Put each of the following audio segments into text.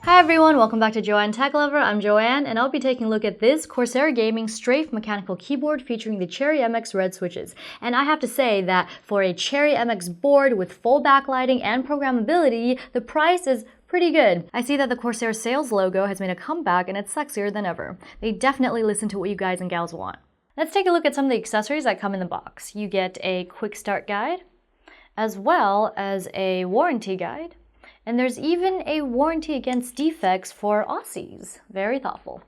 Hi everyone, welcome back to Joanne Tech Lover. I'm Joanne, and I'll be taking a look at this Corsair Gaming Strafe mechanical keyboard featuring the Cherry MX red switches. And I have to say that for a Cherry MX board with full backlighting and programmability, the price is pretty good. I see that the Corsair sales logo has made a comeback and it's sexier than ever. They definitely listen to what you guys and gals want. Let's take a look at some of the accessories that come in the box. You get a quick start guide, as well as a warranty guide. And there's even a warranty against defects for Aussies. Very thoughtful.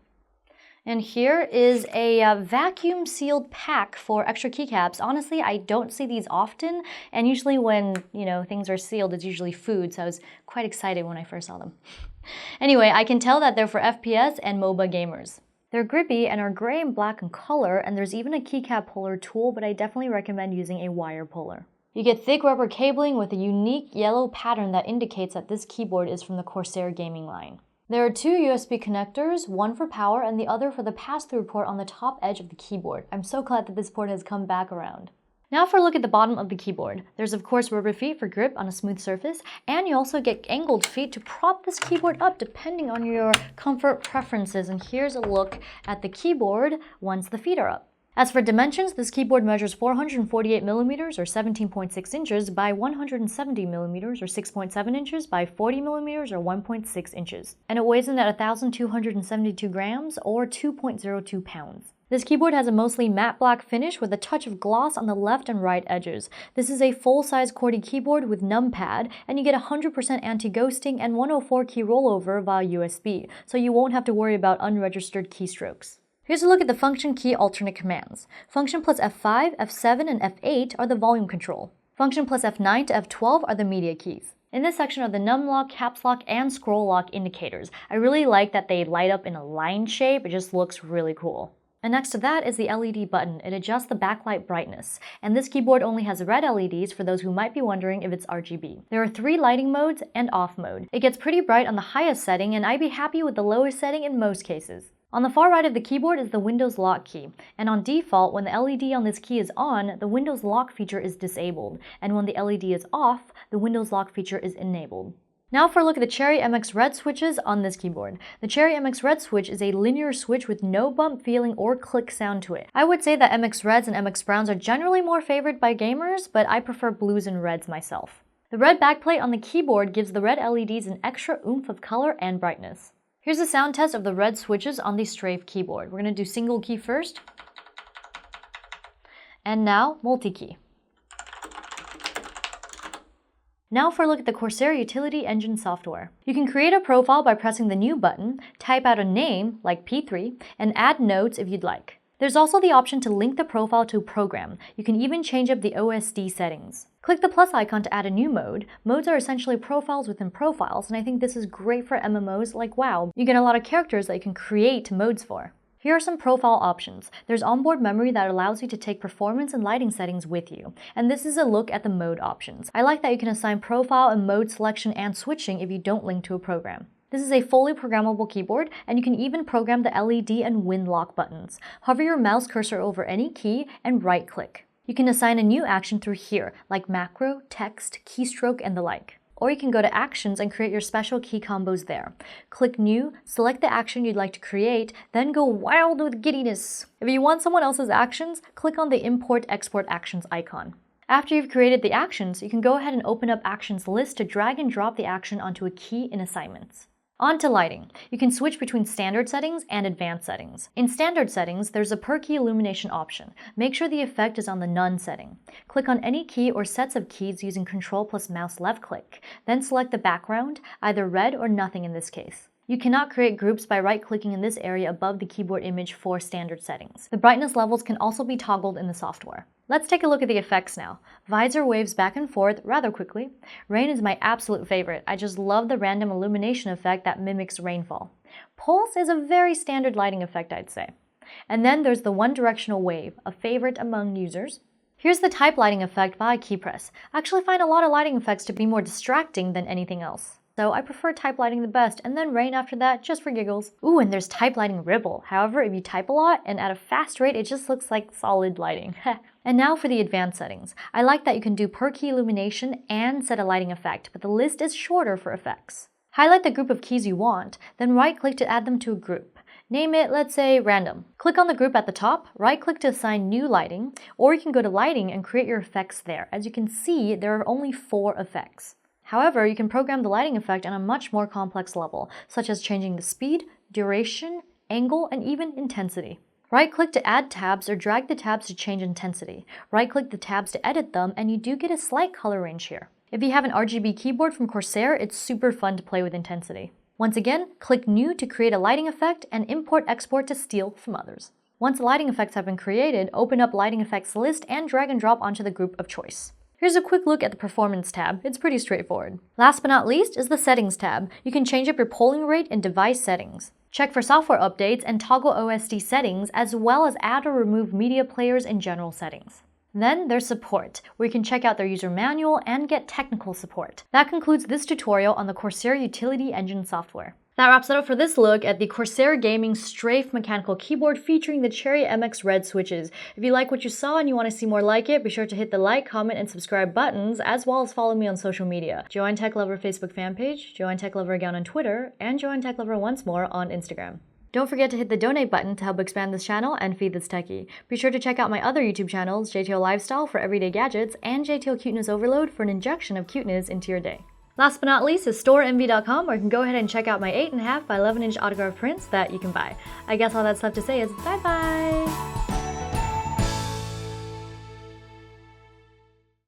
And here is a vacuum sealed pack for extra keycaps. Honestly, I don't see these often, and usually when, things are sealed, it's usually food, so I was quite excited when I first saw them. Anyway, I can tell that they're for FPS and MOBA gamers. They're grippy and are gray and black in color, and there's even a keycap puller tool, but I definitely recommend using a wire puller. You get thick rubber cabling with a unique yellow pattern that indicates that this keyboard is from the Corsair gaming line. There are two USB connectors, one for power and the other for the pass-through port on the top edge of the keyboard. I'm so glad that this port has come back around. Now for a look at the bottom of the keyboard. There's of course rubber feet for grip on a smooth surface, and you also get angled feet to prop this keyboard up depending on your comfort preferences. And here's a look at the keyboard once the feet are up. As for dimensions, this keyboard measures 448 millimeters or 17.6 inches by 170 millimeters or 6.7 inches by 40 millimeters or 1.6 inches. And it weighs in at 1,272 grams or 2.02 pounds. This keyboard has a mostly matte black finish with a touch of gloss on the left and right edges. This is a full-size QWERTY keyboard with numpad, and you get 100% anti-ghosting and 104 key rollover via USB, so you won't have to worry about unregistered keystrokes. Here's a look at the function key alternate commands. Function plus F5, F7, and F8 are the volume control. Function plus F9 to F12 are the media keys. In this section are the num lock, caps lock, and scroll lock indicators. I really like that they light up in a line shape. It just looks really cool. And next to that is the LED button. It adjusts the backlight brightness. And this keyboard only has red LEDs for those who might be wondering if it's RGB. There are 3 lighting modes and off mode. It gets pretty bright on the highest setting, and I'd be happy with the lowest setting in most cases. On the far right of the keyboard is the Windows lock key, and on default, when the LED on this key is on, the Windows lock feature is disabled, and when the LED is off, the Windows lock feature is enabled. Now for a look at the Cherry MX red switches on this keyboard. The Cherry MX red switch is a linear switch with no bump feeling or click sound to it. I would say that MX reds and MX browns are generally more favored by gamers, but I prefer blues and reds myself. The red backplate on the keyboard gives the red LEDs an extra oomph of color and brightness. Here's a sound test of the red switches on the Strafe keyboard. We're going to do single key first, and now multi-key. Now for a look at the Corsair Utility Engine software. You can create a profile by pressing the new button, type out a name, like P3, and add notes if you'd like. There's also the option to link the profile to a program. You can even change up the OSD settings. Click the plus icon to add a new mode. Modes are essentially profiles within profiles, and I think this is great for MMOs like WoW. You get a lot of characters that you can create modes for. Here are some profile options. There's onboard memory that allows you to take performance and lighting settings with you. And this is a look at the mode options. I like that you can assign profile and mode selection and switching if you don't link to a program. This is a fully programmable keyboard, and you can even program the LED and wind lock buttons. Hover your mouse cursor over any key and right-click. You can assign a new action through here, like macro, text, keystroke, and the like. Or you can go to Actions and create your special key combos there. Click New, select the action you'd like to create, then go wild with giddiness. If you want someone else's actions, click on the Import/Export Actions icon. After you've created the actions, you can go ahead and open up Actions list to drag and drop the action onto a key in Assignments. On to lighting. You can switch between standard settings and advanced settings. In standard settings, there's a per key illumination option. Make sure the effect is on the none setting. Click on any key or sets of keys using Control plus mouse left click. Then select the background, either red or nothing in this case. You cannot create groups by right-clicking in this area above the keyboard image for standard settings. The brightness levels can also be toggled in the software. Let's take a look at the effects now. Visor waves back and forth rather quickly. Rain is my absolute favorite. I just love the random illumination effect that mimics rainfall. Pulse is a very standard lighting effect, I'd say. And then there's the one-directional wave, a favorite among users. Here's the type lighting effect via key press. I actually find a lot of lighting effects to be more distracting than anything else. So I prefer type lighting the best, and then rain after that, just for giggles. Ooh, and there's type lighting ripple. However, if you type a lot and at a fast rate, it just looks like solid lighting. And now for the advanced settings. I like that you can do per key illumination and set a lighting effect, but the list is shorter for effects. Highlight the group of keys you want, then right-click to add them to a group. Name it, let's say, random. Click on the group at the top, right-click to assign new lighting, or you can go to lighting and create your effects there. As you can see, there are only 4 effects. However, you can program the lighting effect on a much more complex level, such as changing the speed, duration, angle, and even intensity. Right-click to add tabs or drag the tabs to change intensity. Right-click the tabs to edit them, and you do get a slight color range here. If you have an RGB keyboard from Corsair, it's super fun to play with intensity. Once again, click New to create a lighting effect and import-export to steal from others. Once the lighting effects have been created, open up Lighting Effects list and drag and drop onto the group of choice. Here's a quick look at the Performance tab. It's pretty straightforward. Last but not least is the Settings tab. You can change up your polling rate and device settings. Check for software updates and toggle OSD settings, as well as add or remove media players in general settings. Then there's Support, where you can check out their user manual and get technical support. That concludes this tutorial on the Corsair Utility Engine software. That wraps it up for this look at the Corsair Gaming Strafe mechanical keyboard featuring the Cherry MX Red switches. If you like what you saw and you want to see more like it, be sure to hit the like, comment, and subscribe buttons, as well as follow me on social media. Joanne Tech Lover Facebook fan page, Joanne Tech Lover again on Twitter, and Joanne Tech Lover once more on Instagram. Don't forget to hit the donate button to help expand this channel and feed this techie. Be sure to check out my other YouTube channels, JTO Lifestyle for everyday gadgets, and JTO Cuteness Overload for an injection of cuteness into your day. Last but not least is storeenvy.com, where you can go ahead and check out my 8.5 by 11-inch autograph prints that you can buy. I guess all that's left to say is bye-bye!